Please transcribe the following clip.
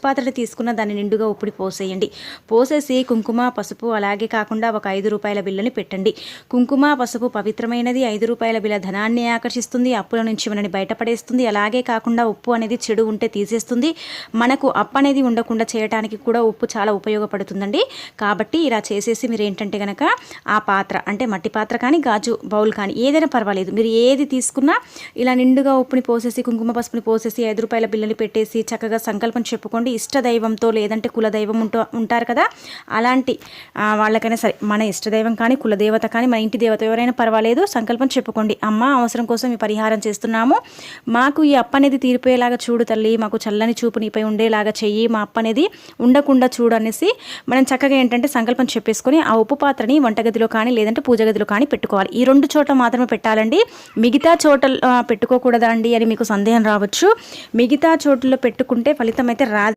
పాత్రని తీసుకున్న దాన్ని నిండుగా ఉప్పుని పోసేయండి. పోసేసి కుంకుమ, పసుపు అలాగే కాకుండా ఒక 5 రూపాయల బిల్లని పెట్టండి. కుంకుమ, పసుపు పవిత్రమైనది. 5 రూపాయల బిల్ల ధనాన్ని ఆకర్షిస్తుంది, అప్పుల నుంచి మనని బయటపడేస్తుంది. అలాగే కాకుండా ఉప్పు అనేది చెడు ఉంటే తీసేస్తుంది. మనకు అప్పు అనేది ఉండకుండా చేయడానికి కూడా ఉప్పు చాలా ఉపయోగపడుతుందండి. కాబట్టి ఇలా చేసేసి మీరు ఏంటంటే కనుక ఆ పాత్ర అంటే మట్టి పాత్ర కానీ గాజు బౌల్ కానీ ఏదైనా పర్వాలేదు, మీరు ఏది తీసుకున్నా ఇలా నిండుగా ఉప్పుని పోసేసి కుంకుమ పసుపుని పోసేసి 5 రూపాయల బిల్లని పెట్టేసి చక్కగా సంకల్పం చెప్పుకోండి. ఇష్టదైవంతో లేదంటే కులదైవం ఉంటారు కదా, అలాంటి వాళ్ళకైనా సరే, మన ఇష్టదైవం కానీ కులదేవత కానీ మన ఇంటి దేవత ఎవరైనా పర్వాలేదు, సంకల్పం చెప్పుకోండి. అమ్మ, అవసరం కోసం ఈ పరిహారం చేస్తున్నాము, మాకు ఈ అప్పు అనేది తీరిపోయేలాగా చూడు తల్లి, మాకు చల్లని చూపు నీపై ఉండేలాగా చెయ్యి, మా అప్పు అనేది ఉండకుండా చూడు అనేసి మనం చక్కగా ఏంటంటే సంకల్పం చెప్పేసుకొని ఆ ఉప్పు పాత్రని వంటగదిలో కానీ లేదంటే పూజ గదిలో కానీ పెట్టుకోవాలి. ఈ 2 చోట్ల మాత్రమే పెట్టాలండి. మిగతా చోట్ల పెట్టుకోకూడదా అండి అని మీకు సందేహం రావచ్చు. మిగతా చోట్లలో పెట్టుకుంటే ఫలితం అయితే రాదు.